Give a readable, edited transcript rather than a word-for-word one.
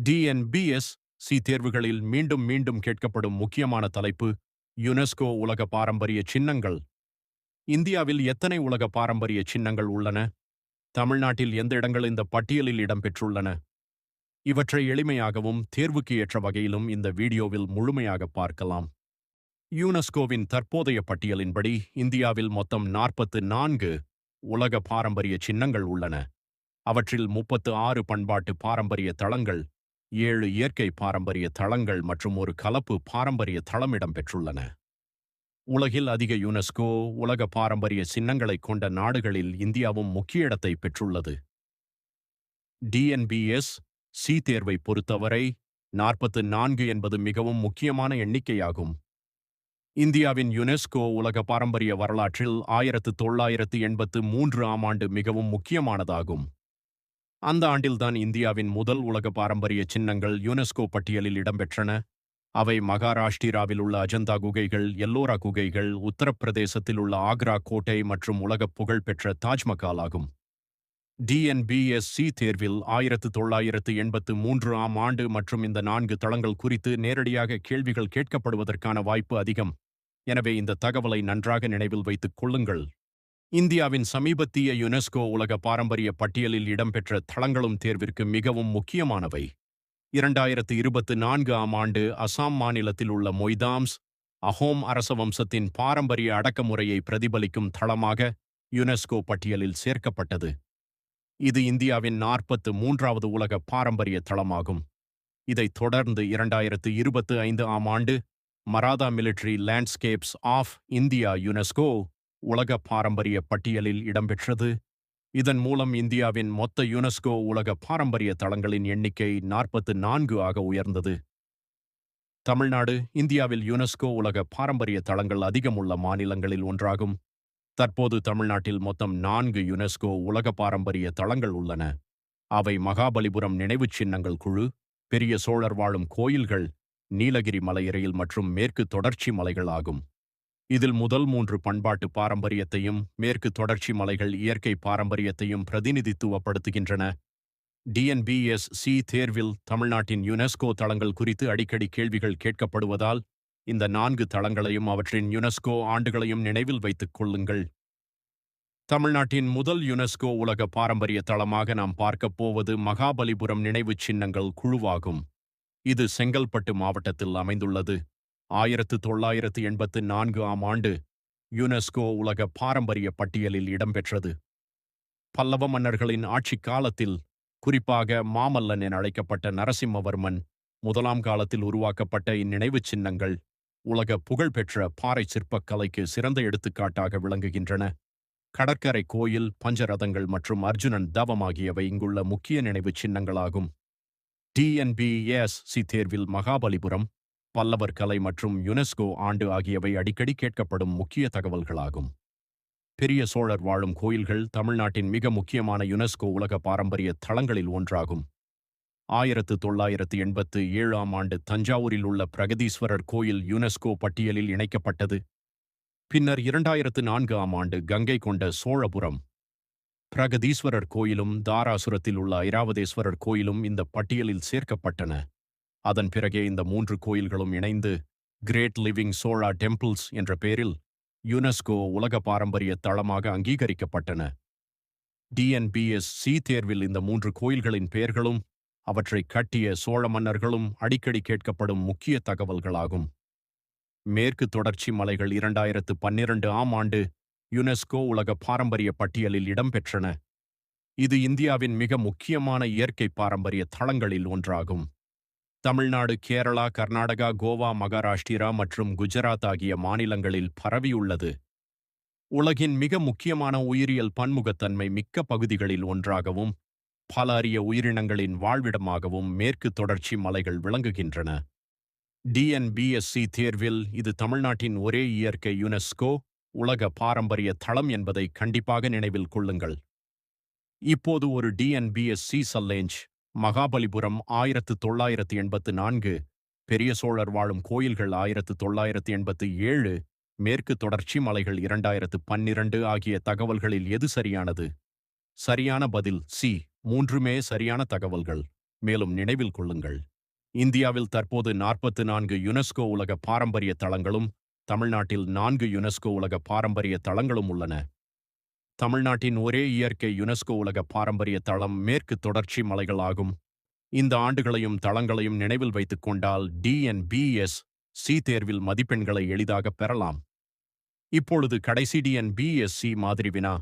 TNPSC தேர்வுகளில் மீண்டும் மீண்டும் கேட்கப்படும் முக்கியமான தலைப்பு யுனெஸ்கோ உலக பாரம்பரிய சின்னங்கள். இந்தியாவில் எத்தனை உலக பாரம்பரிய சின்னங்கள் உள்ளன? தமிழ்நாட்டில் எந்த இடங்கள் இந்த பட்டியலில் இடம்பெற்றுள்ளன? இவற்றை எளிமையாகவும் தேர்வுக்கு ஏற்ற வகையிலும் இந்த வீடியோவில் முழுமையாக பார்க்கலாம். யுனெஸ்கோவின் தற்போதைய பட்டியலின்படி இந்தியாவில் மொத்தம் 44 உலக பாரம்பரிய சின்னங்கள் உள்ளன. அவற்றில் 36 பண்பாட்டு பாரம்பரிய தளங்கள், 7 இயற்கை பாரம்பரிய தளங்கள் மற்றும் ஒரு கலப்பு பாரம்பரிய தளம் இடம்பெற்றுள்ளன. உலகில் அதிக யுனெஸ்கோ உலக பாரம்பரிய சின்னங்களை கொண்ட நாடுகளில் இந்தியாவும் முக்கிய இடத்தை பெற்றுள்ளது. டிஎன்பிஎஸ்சி தேர்வை பொறுத்தவரை 44 என்பது மிகவும் முக்கியமான எண்ணிக்கையாகும். இந்தியாவின் யுனெஸ்கோ உலக பாரம்பரிய வரலாற்றில் 1983 ஆண்டு மிகவும் முக்கியமானதாகும். அந்த ஆண்டில்தான் இந்தியாவின் முதல் உலக பாரம்பரிய சின்னங்கள் யுனெஸ்கோ பட்டியலில் இடம்பெற்றன. அவை மகாராஷ்டிராவில் உள்ள அஜந்தா குகைகள், எல்லோரா குகைகள், உத்தரப்பிரதேசத்தில் உள்ள ஆக்ரா கோட்டை மற்றும் உலக புகழ்பெற்ற தாஜ்மஹால் ஆகும். டிஎன்பிஎஸ்சி தேர்வில் 1983 ஆண்டு மற்றும் இந்த 4 தளங்கள் குறித்து நேரடியாக கேள்விகள் கேட்கப்படுவதற்கான வாய்ப்பு அதிகம். எனவே இந்த தகவலை நன்றாக நினைவில் வைத்துக் கொள்ளுங்கள். இந்தியாவின் சமீபத்திய யுனெஸ்கோ உலக பாரம்பரிய பட்டியலில் இடம்பெற்ற தளங்களும் தேர்விற்கு மிகவும் முக்கியமானவை. 2024 ஆண்டு அசாம் மாநிலத்தில் உள்ள மொய்தாம்ஸ் அஹோம் அரச வம்சத்தின் பாரம்பரிய அடக்குமுறையை பிரதிபலிக்கும் தளமாக யுனெஸ்கோ பட்டியலில் சேர்க்கப்பட்டது. இது இந்தியாவின் 43வது உலக பாரம்பரிய தளமாகும். இதைத் தொடர்ந்து 2025 ஆண்டு Maratha military landscapes of India UNESCO உலக பாரம்பரிய பட்டியலில் இடம்பெற்றது. இதன் மூலம் இந்தியாவின் மொத்த யுனெஸ்கோ உலக பாரம்பரிய தளங்களின் எண்ணிக்கை 44 ஆக உயர்ந்தது. தமிழ்நாடு இந்தியாவில் யுனெஸ்கோ உலக பாரம்பரிய தளங்கள் அதிகமுள்ள மாநிலங்களில் ஒன்றாகும். தற்போது தமிழ்நாட்டில் மொத்தம் 4 யுனெஸ்கோ உலக பாரம்பரிய தளங்கள் உள்ளன. அவை மகாபலிபுரம் நினைவுச் சின்னங்கள் குழு, பெரிய சோழர் வாழும் கோயில்கள், நீலகிரி மலையரையில் மற்றும் மேற்கு தொடர்ச்சி மலைகள் ஆகும். இதில் முதல் 3 பண்பாட்டு பாரம்பரியத்தையும் மேற்கு தொடர்ச்சி மலைகள் இயற்கை பாரம்பரியத்தையும் பிரதிநிதித்துவப்படுத்துகின்றன. டிஎன்பிஎஸ்சி தேர்வில் தமிழ்நாட்டின் யுனெஸ்கோ தளங்கள் குறித்து அடிக்கடி கேள்விகள் கேட்கப்படுவதால் இந்த 4 தளங்களையும் அவற்றின் யுனெஸ்கோ ஆண்டுகளையும் நினைவில் வைத்துக் கொள்ளுங்கள். தமிழ்நாட்டின் முதல் யுனெஸ்கோ உலக பாரம்பரிய தளமாக நாம் பார்க்கப் போவது மகாபலிபுரம் நினைவுச் சின்னங்கள் குழுவாகும். இது செங்கல்பட்டு மாவட்டத்தில் அமைந்துள்ளது. 1984 ஆண்டு யுனெஸ்கோ உலக பாரம்பரிய பட்டியலில் இடம்பெற்றது. பல்லவ மன்னர்களின் ஆட்சி காலத்தில், குறிப்பாக மாமல்லன் என அழைக்கப்பட்ட நரசிம்மவர்மன் 1ஆம் காலத்தில் உருவாக்கப்பட்ட இந்நினைவுச் சின்னங்கள் உலக புகழ்பெற்ற பாறை சிற்பக் கலைக்கு சிறந்த எடுத்துக்காட்டாக விளங்குகின்றன. கடற்கரை கோயில், பஞ்சரதங்கள் மற்றும் அர்ஜுனன் தவம் ஆகியவை இங்குள்ள முக்கிய நினைவுச் சின்னங்களாகும். டிஎன்பிஎஸ்சி தேர்வில் மகாபலிபுரம், பல்லவர் கலை மற்றும் யுனெஸ்கோ ஆண்டு ஆகியவை அடிக்கடி கேட்கப்படும் முக்கிய தகவல்களாகும். பெரிய சோழர் வாழும் கோயில்கள் தமிழ்நாட்டின் மிக முக்கியமான யுனெஸ்கோ உலக பாரம்பரிய தளங்களில் ஒன்றாகும். 1987 ஆண்டு தஞ்சாவூரில் உள்ள பிரகதீஸ்வரர் கோயில் யுனெஸ்கோ பட்டியலில் இணைக்கப்பட்டது. பின்னர் 2004 ஆண்டு கங்கை கொண்ட சோழபுரம் பிரகதீஸ்வரர் கோயிலும் தாராசுரத்தில் உள்ள ஐராவதேஸ்வரர் கோயிலும் இந்த பட்டியலில் சேர்க்கப்பட்டன. அதன் பிறகே இந்த 3 கோயில்களும் இணைந்து கிரேட் லிவிங் சோழா டெம்பிள்ஸ் என்ற பெயரில் யுனெஸ்கோ உலக பாரம்பரிய தளமாக அங்கீகரிக்கப்பட்டன. டிஎன்பிஎஸ்சி தேர்வில் இந்த 3 கோயில்களின் பெயர்களும் அவற்றை கட்டிய சோழ மன்னர்களும் அடிக்கடி கேட்கப்படும் முக்கிய தகவல்களாகும். மேற்கு தொடர்ச்சி மலைகள் 2012 ஆண்டு யுனெஸ்கோ உலக பாரம்பரிய பட்டியலில் இடம்பெற்றன. இது இந்தியாவின் மிக முக்கியமான இயற்கை பாரம்பரிய தளங்களில் ஒன்றாகும். தமிழ்நாடு, கேரளா, கர்நாடகா, கோவா, மகாராஷ்டிரா மற்றும் குஜராத் ஆகிய மாநிலங்களில் பரவியுள்ளது. உலகின் மிக முக்கியமான உயிரியல் பன்முகத்தன்மை மிக்க பகுதிகளில் ஒன்றாகவும் பல அரிய உயிரினங்களின் வாழ்விடமாகவும் மேற்கு தொடர்ச்சி மலைகள் விளங்குகின்றன. டிஎன்பிஎஸ்சி தேர்வில் இது தமிழ்நாட்டின் ஒரே இயற்கை யுனெஸ்கோ உலக பாரம்பரிய தளம் என்பதை கண்டிப்பாக நினைவில் கொள்ளுங்கள். இப்போது ஒரு டிஎன்பிஎஸ்சி சல்லேஞ்ச். மகாபலிபுரம் 1984, பெரிய சோழர் வாழும் கோயில்கள் 1987, மேற்கு தொடர்ச்சி மலைகள் 2012 ஆகிய தகவல்களில் எது சரியானது? சரியான பதில் சி. 3மே சரியான தகவல்கள். மேலும் நினைவில் கொள்ளுங்கள், இந்தியாவில் தற்போது 44 யுனெஸ்கோ உலக பாரம்பரிய தளங்களும், தமிழ்நாட்டில் 4 யுனெஸ்கோ உலக பாரம்பரிய தளங்களும் உள்ளன. தமிழ்நாட்டின் ஒரே இயற்கை யுனெஸ்கோ உலக பாரம்பரிய தளம் மேற்கு தொடர்ச்சி மலைகள் ஆகும். இந்த ஆண்டுகளையும் தளங்களையும் நினைவில் வைத்துக் கொண்டால் டிஎன்பிஎஸ்சி தேர்வில் மதிப்பெண்களை எளிதாக பெறலாம். இப்பொழுது கடைசி டிஎன்பிஎஸ்சி மாதிரி வினா